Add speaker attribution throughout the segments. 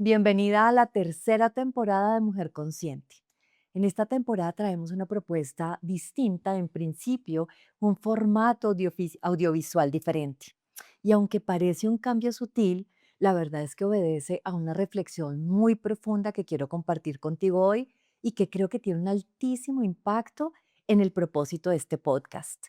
Speaker 1: Bienvenida a la tercera temporada de Mujer Consciente. En esta temporada traemos una propuesta distinta, en principio, un formato audiovisual diferente. Y aunque parece un cambio sutil, la verdad es que obedece a una reflexión muy profunda que quiero compartir contigo hoy y que creo que tiene un altísimo impacto en el propósito de este podcast.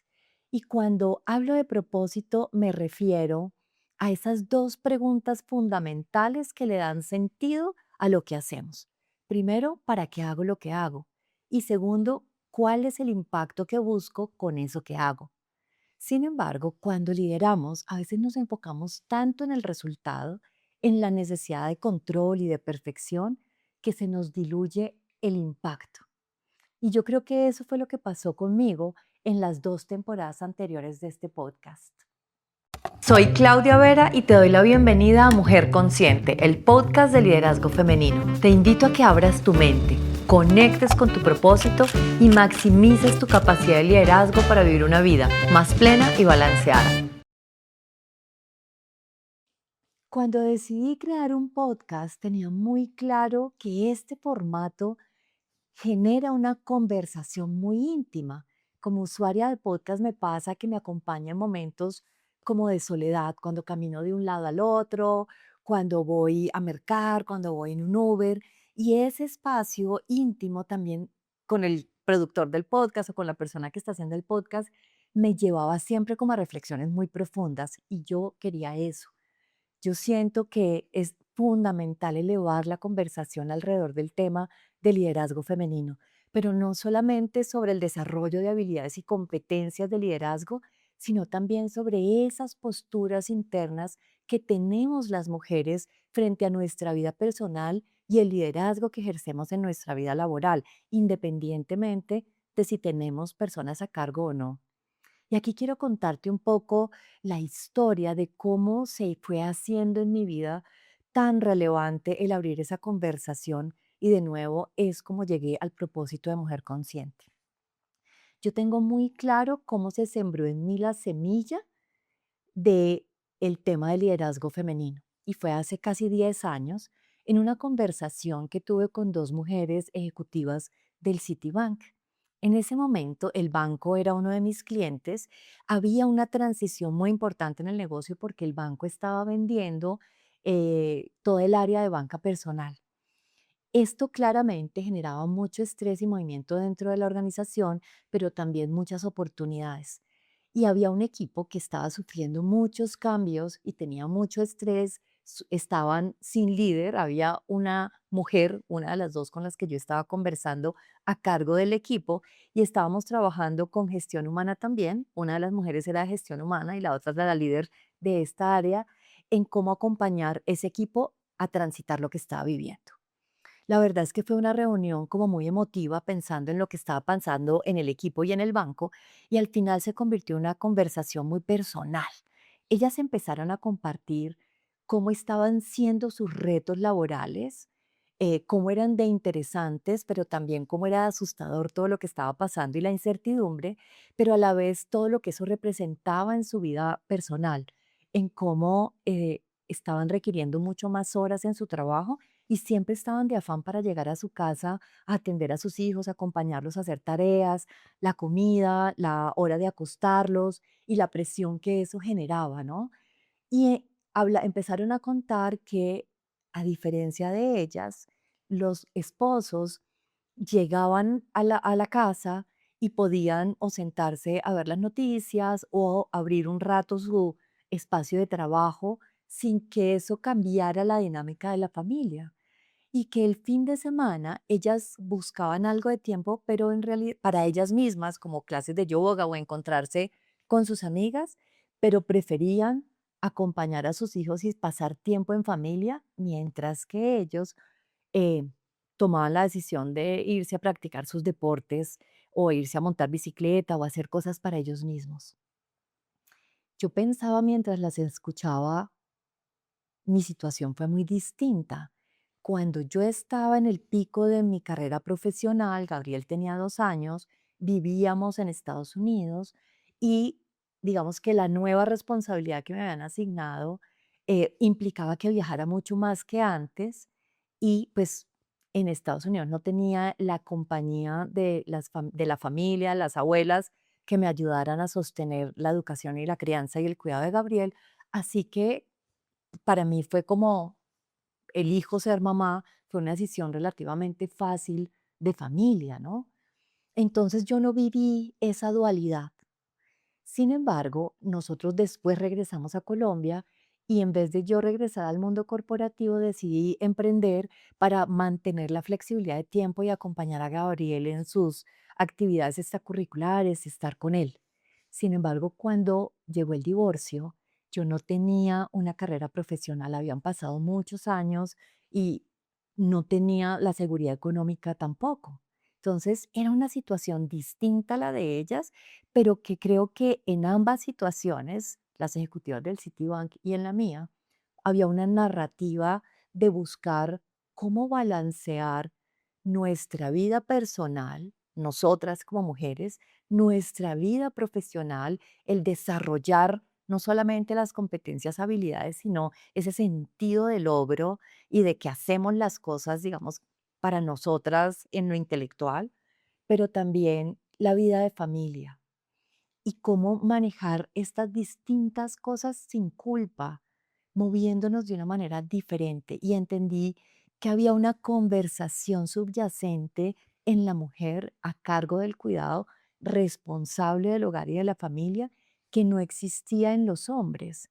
Speaker 1: Y cuando hablo de propósito, me refiero a esas dos preguntas fundamentales que le dan sentido a lo que hacemos. Primero, ¿para qué hago lo que hago? Y segundo, ¿cuál es el impacto que busco con eso que hago? Sin embargo, cuando lideramos, a veces nos enfocamos tanto en el resultado, en la necesidad de control y de perfección, que se nos diluye el impacto. Y yo creo que eso fue lo que pasó conmigo en las dos temporadas anteriores de este podcast. Soy Claudia Vera y te doy la bienvenida a Mujer Consciente, el podcast de liderazgo femenino. Te invito a que abras tu mente, conectes con tu propósito y maximices tu capacidad de liderazgo para vivir una vida más plena y balanceada. Cuando decidí crear un podcast, tenía muy claro que este formato genera una conversación muy íntima. Como usuaria de podcast me pasa que me acompaña en momentos como de soledad, cuando camino de un lado al otro, cuando voy a mercar, cuando voy en un Uber. Y ese espacio íntimo también con el productor del podcast o con la persona que está haciendo el podcast me llevaba siempre como a reflexiones muy profundas y yo quería eso. Yo siento que es fundamental elevar la conversación alrededor del tema de liderazgo femenino, pero no solamente sobre el desarrollo de habilidades y competencias de liderazgo, sino también sobre esas posturas internas que tenemos las mujeres frente a nuestra vida personal y el liderazgo que ejercemos en nuestra vida laboral, independientemente de si tenemos personas a cargo o no. Y aquí quiero contarte un poco la historia de cómo se fue haciendo en mi vida tan relevante el abrir esa conversación y de nuevo es como llegué al propósito de Mujer Consciente. Yo tengo muy claro cómo se sembró en mí la semilla de el tema del liderazgo femenino y fue hace casi 10 años en una conversación que tuve con dos mujeres ejecutivas del Citibank. En ese momento el banco era uno de mis clientes, había una transición muy importante en el negocio porque el banco estaba vendiendo todo el área de banca personal. Esto claramente generaba mucho estrés y movimiento dentro de la organización, pero también muchas oportunidades. Y había un equipo que estaba sufriendo muchos cambios y tenía mucho estrés, estaban sin líder, había una mujer, una de las dos con las que yo estaba conversando, a cargo del equipo y estábamos trabajando con gestión humana también. Una de las mujeres era de gestión humana y la otra era la líder de esta área en cómo acompañar ese equipo a transitar lo que estaba viviendo. La verdad es que fue una reunión como muy emotiva pensando en lo que estaba pasando en el equipo y en el banco y al final se convirtió en una conversación muy personal. Ellas empezaron a compartir cómo estaban siendo sus retos laborales, cómo eran de interesantes, pero también cómo era asustador todo lo que estaba pasando y la incertidumbre, pero a la vez todo lo que eso representaba en su vida personal, en cómo estaban requiriendo mucho más horas en su trabajo y siempre estaban de afán para llegar a su casa a atender a sus hijos, acompañarlos a hacer tareas, la comida, la hora de acostarlos y la presión que eso generaba, ¿no? Y empezaron a contar que, a diferencia de ellas, los esposos llegaban a la casa y podían o sentarse a ver las noticias o abrir un rato su espacio de trabajo sin que eso cambiara la dinámica de la familia y que el fin de semana ellas buscaban algo de tiempo, pero en realidad para ellas mismas, como clases de yoga o encontrarse con sus amigas, pero preferían acompañar a sus hijos y pasar tiempo en familia, mientras que ellos eh, tomaban la decisión de irse a practicar sus deportes o irse a montar bicicleta o hacer cosas para ellos mismos. Yo pensaba mientras las escuchaba, mi situación fue muy distinta. Cuando yo estaba en el pico de mi carrera profesional, Gabriel tenía 2 años, vivíamos en Estados Unidos y digamos que la nueva responsabilidad que me habían asignado implicaba que viajara mucho más que antes Y pues en Estados Unidos no tenía la compañía de, de la familia, las abuelas, que me ayudaran a sostener la educación y la crianza y el cuidado de Gabriel. Así que para mí fue como elijo ser mamá, fue una decisión relativamente fácil de familia, ¿no? Entonces yo no viví esa dualidad. Sin embargo, nosotros después regresamos a Colombia y en vez de yo regresar al mundo corporativo, decidí emprender para mantener la flexibilidad de tiempo y acompañar a Gabriel en sus actividades extracurriculares, estar con él. Sin embargo, cuando llegó el divorcio, yo no tenía una carrera profesional, habían pasado muchos años y no tenía la seguridad económica tampoco. Entonces, era una situación distinta a la de ellas, pero que creo que en ambas situaciones, las ejecutivas del Citibank y en la mía, había una narrativa de buscar cómo balancear nuestra vida personal, nosotras como mujeres, nuestra vida profesional, el desarrollar no solamente las competencias, habilidades, sino ese sentido del logro y de que hacemos las cosas, digamos, para nosotras en lo intelectual, pero también la vida de familia y cómo manejar estas distintas cosas sin culpa, moviéndonos de una manera diferente. Y entendí que había una conversación subyacente en la mujer a cargo del cuidado, responsable del hogar y de la familia, que no existía en los hombres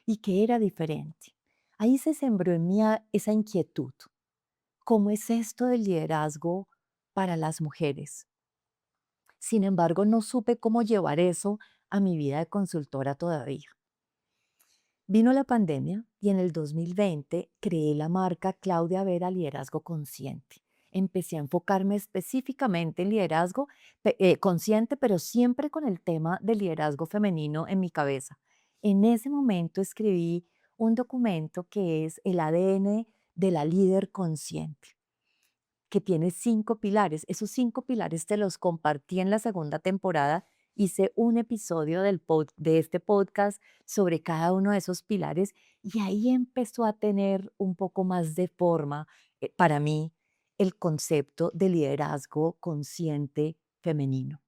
Speaker 1: y que era diferente. Ahí se sembró en mí esa inquietud. ¿Cómo es esto del liderazgo para las mujeres? Sin embargo, no supe cómo llevar eso a mi vida de consultora todavía. Vino la pandemia y en el 2020 creé la marca Claudia Vera Liderazgo Consciente. Empecé a enfocarme específicamente en liderazgo consciente, pero siempre con el tema del liderazgo femenino en mi cabeza. En ese momento escribí un documento que es el ADN de la líder consciente, que tiene 5 pilares. Esos 5 pilares te los compartí en la segunda temporada. Hice un episodio de este podcast sobre cada uno de esos pilares y ahí empezó a tener un poco más de forma, para mí, el concepto de liderazgo consciente femenino.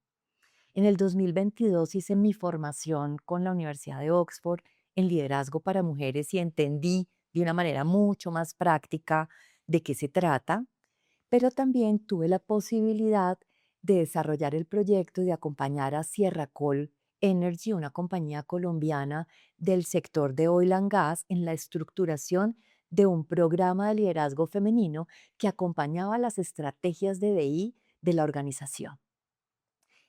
Speaker 1: En el 2022 hice mi formación con la Universidad de Oxford en liderazgo para mujeres y entendí de una manera mucho más práctica de qué se trata, pero también tuve la posibilidad de desarrollar el proyecto y de acompañar a Sierra Col Energy, una compañía colombiana del sector de oil and gas, en la estructuración de un programa de liderazgo femenino que acompañaba las estrategias de DI de la organización.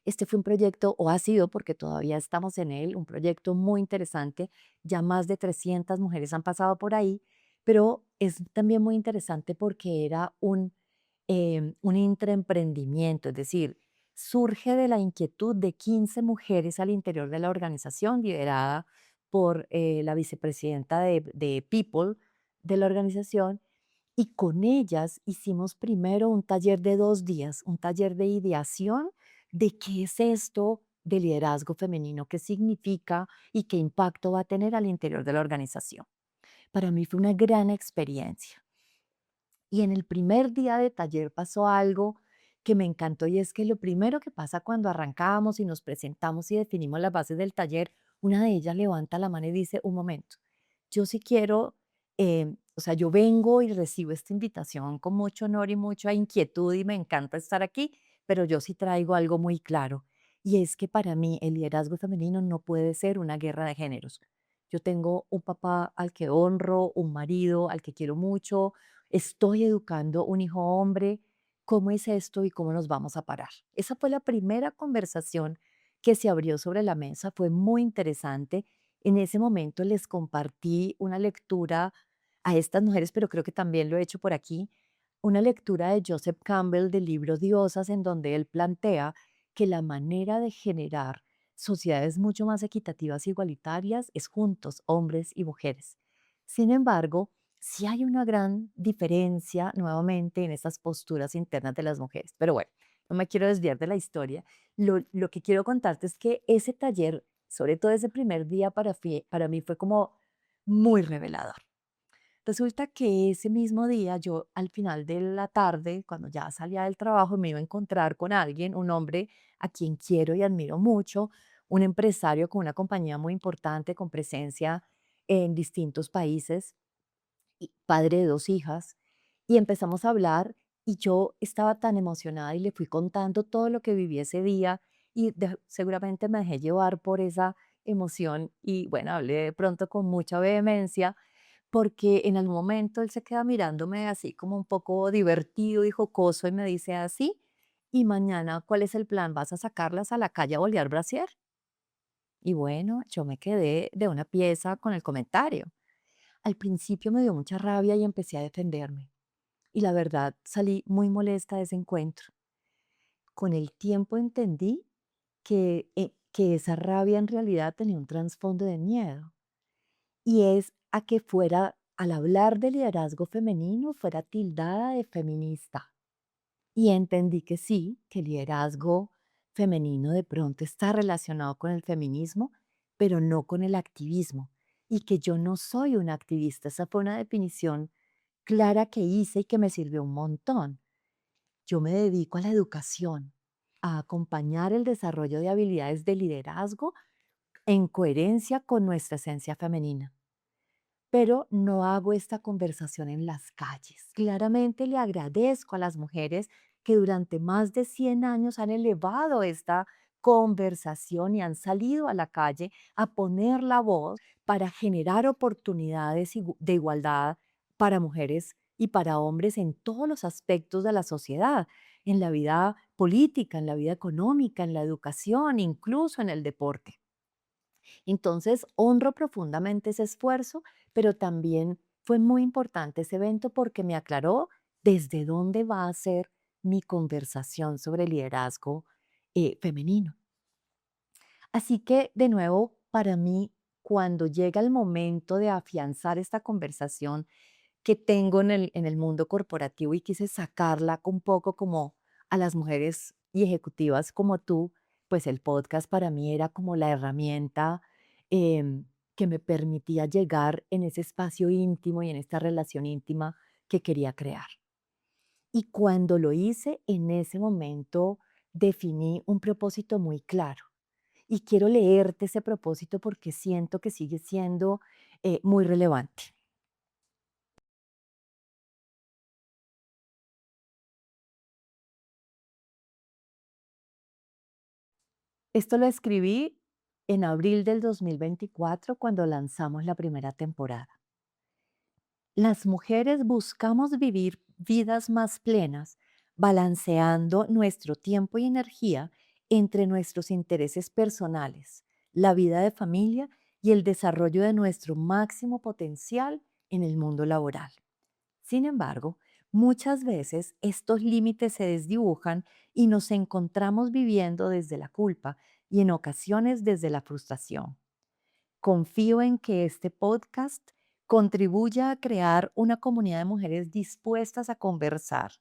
Speaker 1: Este fue un proyecto, o ha sido porque todavía estamos en él, un proyecto muy interesante. Ya más de 300 mujeres han pasado por ahí, pero es también muy interesante porque era un intraemprendimiento, es decir, surge de la inquietud de 15 mujeres al interior de la organización, liderada por la vicepresidenta de People de la organización, y con ellas hicimos primero un taller de 2 días, un taller de ideación de qué es esto de liderazgo femenino, qué significa y qué impacto va a tener al interior de la organización. Para mí fue una gran experiencia. Y en el primer día de taller pasó algo que me encantó y es que lo primero que pasa cuando arrancamos y nos presentamos y definimos las bases del taller, una de ellas levanta la mano y dice, un momento, yo sí quiero, o sea, yo vengo y recibo esta invitación con mucho honor y mucha inquietud y me encanta estar aquí, pero yo sí traigo algo muy claro y es que para mí el liderazgo femenino no puede ser una guerra de géneros. Yo tengo un papá al que honro, un marido al que quiero mucho, estoy educando un hijo hombre, ¿cómo es esto y cómo nos vamos a parar? Esa fue la primera conversación que se abrió sobre la mesa, fue muy interesante. En ese momento les compartí una lectura a estas mujeres, pero creo que también lo he hecho por aquí, una lectura de Joseph Campbell del libro Diosas, en donde él plantea que la manera de generar sociedades mucho más equitativas e igualitarias es juntos, hombres y mujeres. Sin embargo, sí hay una gran diferencia nuevamente en estas posturas internas de las mujeres. Pero bueno, no me quiero desviar de la historia. Lo que quiero contarte es que ese taller, sobre todo ese primer día para mí fue como muy revelador, Resulta que ese mismo día yo al final de la tarde, cuando ya salía del trabajo, me iba a encontrar con alguien, un hombre a quien quiero y admiro mucho, un empresario con una compañía muy importante, con presencia en distintos países, y padre de 2 hijas, y empezamos a hablar, y yo estaba tan emocionada y le fui contando todo lo que viví ese día, y seguramente me dejé llevar por esa emoción y, bueno, hablé de pronto con mucha vehemencia, porque en algún momento él se queda mirándome así como un poco divertido y jocoso y me dice así: "¿Y mañana cuál es el plan? ¿Vas a sacarlas a la calle a bolear brasier?". Y bueno, yo me quedé de una pieza con el comentario. Al principio me dio mucha rabia y empecé a defenderme. Y la verdad, salí muy molesta de ese encuentro. Con el tiempo entendí que esa rabia en realidad tenía un trasfondo de miedo. Y es a que al hablar de liderazgo femenino, fuera tildada de feminista. Y entendí que sí, que el liderazgo femenino de pronto está relacionado con el feminismo, pero no con el activismo. Y que yo no soy una activista. Esa fue una definición clara que hice y que me sirvió un montón. Yo me dedico a la educación, a acompañar el desarrollo de habilidades de liderazgo en coherencia con nuestra esencia femenina. Pero no hago esta conversación en las calles. Claramente le agradezco a las mujeres que durante más de 100 años han elevado esta conversación y han salido a la calle a poner la voz para generar oportunidades de igualdad para mujeres y para hombres en todos los aspectos de la sociedad, en la vida política, en la vida económica, en la educación, incluso en el deporte. Entonces, honro profundamente ese esfuerzo, pero también fue muy importante ese evento porque me aclaró desde dónde va a ser mi conversación sobre liderazgo femenino. Así que, de nuevo, para mí, cuando llega el momento de afianzar esta conversación que tengo en el mundo corporativo y quise sacarla un poco como a las mujeres y ejecutivas como tú, pues el podcast para mí era como la herramienta que me permitía llegar en ese espacio íntimo y en esta relación íntima que quería crear. Y cuando lo hice, en ese momento definí un propósito muy claro. Y quiero leerte ese propósito porque siento que sigue siendo muy relevante. Esto lo escribí en abril del 2024 cuando lanzamos la primera temporada. Las mujeres buscamos vivir vidas más plenas, balanceando nuestro tiempo y energía entre nuestros intereses personales, la vida de familia y el desarrollo de nuestro máximo potencial en el mundo laboral. Sin embargo, muchas veces estos límites se desdibujan y nos encontramos viviendo desde la culpa y en ocasiones desde la frustración. Confío en que este podcast contribuya a crear una comunidad de mujeres dispuestas a conversar,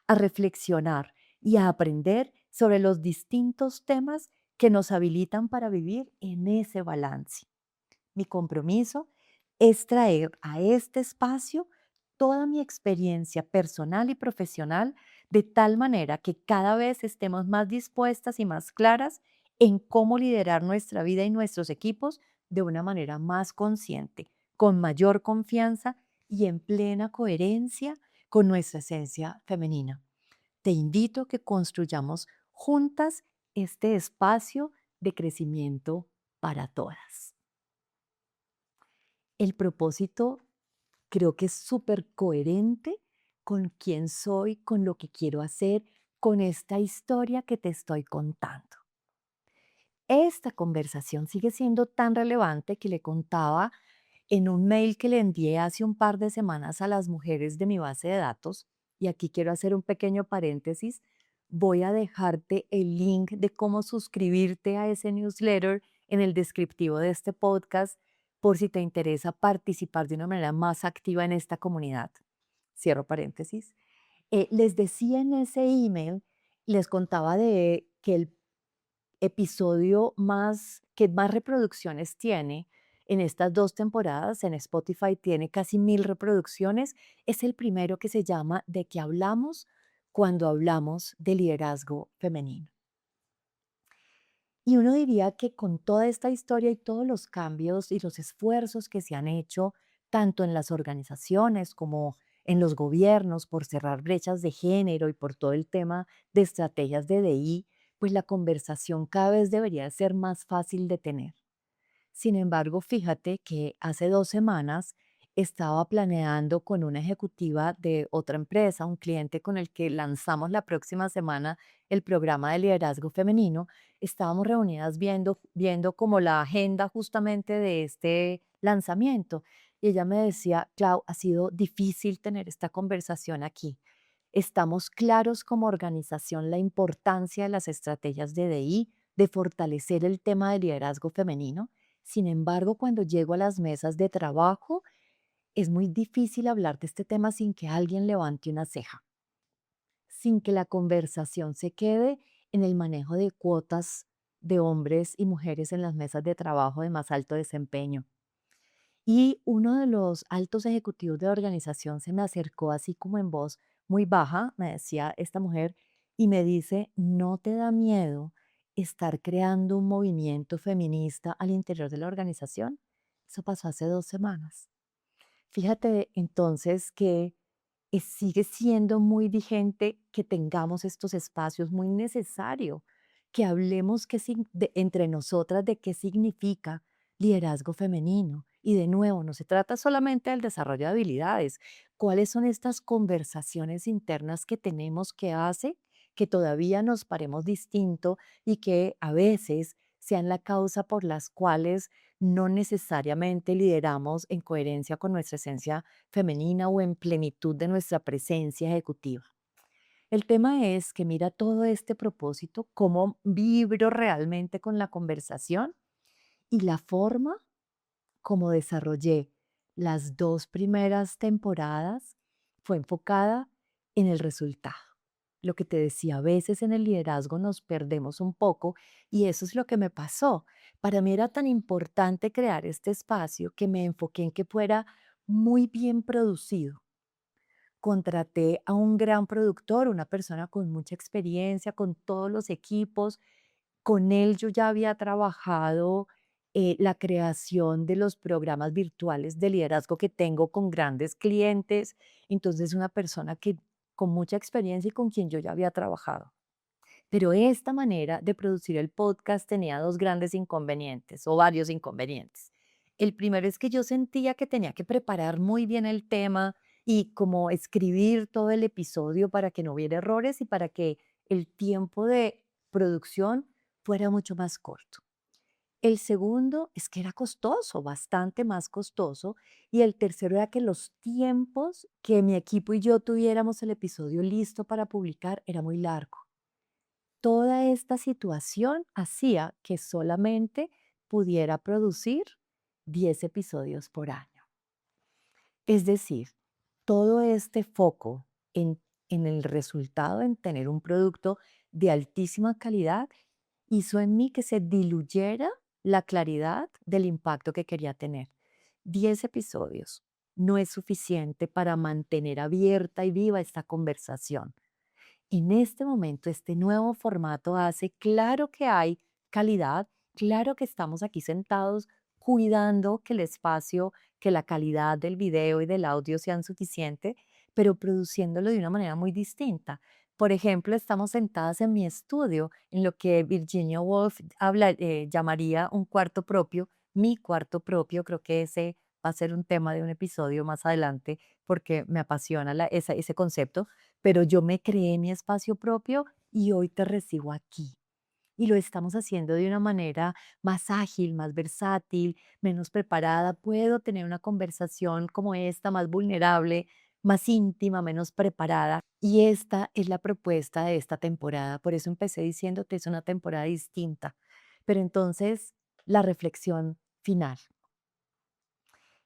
Speaker 1: a reflexionar y a aprender sobre los distintos temas que nos habilitan para vivir en ese balance. Mi compromiso es traer a este espacio toda mi experiencia personal y profesional de tal manera que cada vez estemos más dispuestas y más claras en cómo liderar nuestra vida y nuestros equipos de una manera más consciente, con mayor confianza y en plena coherencia con nuestra esencia femenina. Te invito a que construyamos juntas este espacio de crecimiento para todas. El propósito creo que es súper coherente con quién soy, con lo que quiero hacer, con esta historia que te estoy contando. Esta conversación sigue siendo tan relevante que le contaba en un mail que le envié hace un par de semanas a las mujeres de mi base de datos, y aquí quiero hacer un pequeño paréntesis, voy a dejarte el link de cómo suscribirte a ese newsletter en el descriptivo de este podcast por si te interesa participar de una manera más activa en esta comunidad. Cierro paréntesis. Les decía en ese email, les contaba de que el episodio que más reproducciones tiene en estas 2 temporadas. En Spotify tiene casi 1000 reproducciones. Es el primero que se llama ¿De qué hablamos cuando hablamos de liderazgo femenino? Y uno diría que con toda esta historia y todos los cambios y los esfuerzos que se han hecho, tanto en las organizaciones como en los gobiernos por cerrar brechas de género y por todo el tema de estrategias de DI, pues la conversación cada vez debería ser más fácil de tener. Sin embargo, fíjate que hace 2 semanas estaba planeando con una ejecutiva de otra empresa, un cliente con el que lanzamos la próxima semana el programa de liderazgo femenino. Estábamos reunidas viendo como la agenda justamente de este lanzamiento. Y ella me decía, Clau, ha sido difícil tener esta conversación aquí. Estamos claros como organización la importancia de las estrategias de DI, de fortalecer el tema de liderazgo femenino. Sin embargo, cuando llego a las mesas de trabajo, es muy difícil hablar de este tema sin que alguien levante una ceja, sin que la conversación se quede en el manejo de cuotas de hombres y mujeres en las mesas de trabajo de más alto desempeño. Y uno de los altos ejecutivos de la organización se me acercó así como en voz muy baja, me decía esta mujer, y me dice, ¿no te da miedo estar creando un movimiento feminista al interior de la organización? Eso pasó hace 2 semanas. Fíjate entonces que sigue siendo muy vigente que tengamos estos espacios, muy necesario que hablemos entre nosotras de qué significa liderazgo femenino. Y de nuevo, no se trata solamente del desarrollo de habilidades. ¿Cuáles son estas conversaciones internas que tenemos que hace que todavía nos paremos distinto y que a veces sean la causa por las cuales no necesariamente lideramos en coherencia con nuestra esencia femenina o en plenitud de nuestra presencia ejecutiva? El tema es que mira todo este propósito, cómo vibro realmente con la conversación y la forma como desarrollé las 2 primeras temporadas fue enfocada en el resultado. Lo que te decía, a veces en el liderazgo nos perdemos un poco y eso es lo que me pasó. Para mí era tan importante crear este espacio que me enfoqué en que fuera muy bien producido. Contraté a un gran productor, una persona con mucha experiencia, con todos los equipos. Con él yo ya había trabajado la creación de los programas virtuales de liderazgo que tengo con grandes clientes. Entonces, una persona que con mucha experiencia y con quien yo ya había trabajado. Pero esta manera de producir el podcast tenía 2 grandes inconvenientes o varios inconvenientes. El primero es que yo sentía que tenía que preparar muy bien el tema y como escribir todo el episodio para que no hubiera errores y para que el tiempo de producción fuera mucho más corto. El segundo es que era costoso, bastante más costoso. Y el tercero era que los tiempos que mi equipo y yo tuviéramos el episodio listo para publicar era muy largo. Toda esta situación hacía que solamente pudiera producir 10 episodios por año. Es decir, todo este foco en el resultado, en tener un producto de altísima calidad, hizo en mí que se diluyera la claridad del impacto que quería tener. 10 episodios no es suficiente para mantener abierta y viva esta conversación. En este momento, este nuevo formato hace, claro que hay calidad, claro que estamos aquí sentados cuidando que el espacio, que la calidad del video y del audio sean suficiente, pero produciéndolo de una manera muy distinta. Por ejemplo, estamos sentadas en mi estudio, en lo que Virginia Woolf llamaría un cuarto propio, mi cuarto propio. Creo que ese va a ser un tema de un episodio más adelante porque me apasiona ese concepto, pero yo me creé mi espacio propio y hoy te recibo aquí. Y lo estamos haciendo de una manera más ágil, más versátil, menos preparada. Puedo tener una conversación como esta, más vulnerable, más íntima, menos preparada. Y esta es la propuesta de esta temporada. Por eso empecé diciéndote, es una temporada distinta. Pero entonces, la reflexión final.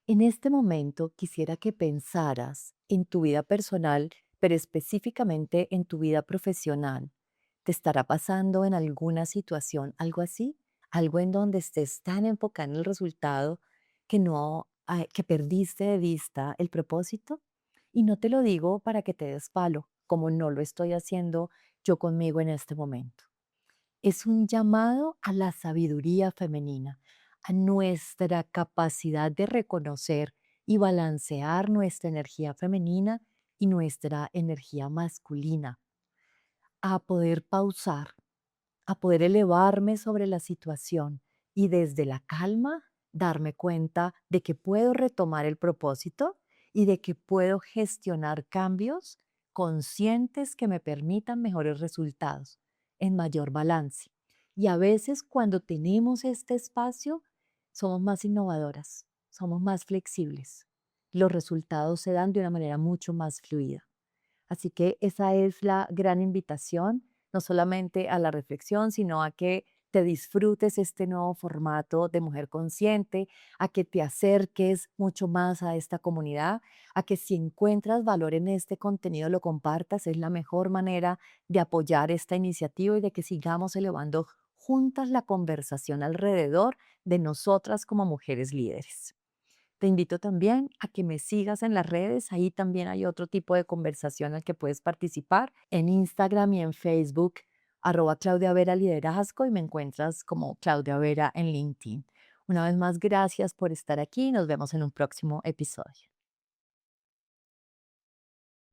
Speaker 1: En este momento quisiera que pensaras en tu vida personal, pero específicamente en tu vida profesional. ¿Te estará pasando en alguna situación algo así? Algo en donde estés tan enfocado en el resultado que perdiste de vista el propósito. Y no te lo digo para que te des palo, como no lo estoy haciendo yo conmigo en este momento. Es un llamado a la sabiduría femenina, a nuestra capacidad de reconocer y balancear nuestra energía femenina y nuestra energía masculina, a poder pausar, a poder elevarme sobre la situación y desde la calma darme cuenta de que puedo retomar el propósito y de que puedo gestionar cambios conscientes que me permitan mejores resultados, en mayor balance. Y a veces cuando tenemos este espacio, somos más innovadoras, somos más flexibles. Los resultados se dan de una manera mucho más fluida. Así que esa es la gran invitación, no solamente a la reflexión, sino a que te disfrutes este nuevo formato de Mujer Consciente, a que te acerques mucho más a esta comunidad, a que si encuentras valor en este contenido lo compartas. Es la mejor manera de apoyar esta iniciativa y de que sigamos elevando juntas la conversación alrededor de nosotras como mujeres líderes. Te invito también a que me sigas en las redes. Ahí también hay otro tipo de conversación al que puedes participar en Instagram y en Facebook, @Claudia Vera Liderazgo, y me encuentras como Claudia Vera en LinkedIn. Una vez más, gracias por estar aquí. Nos vemos en un próximo episodio.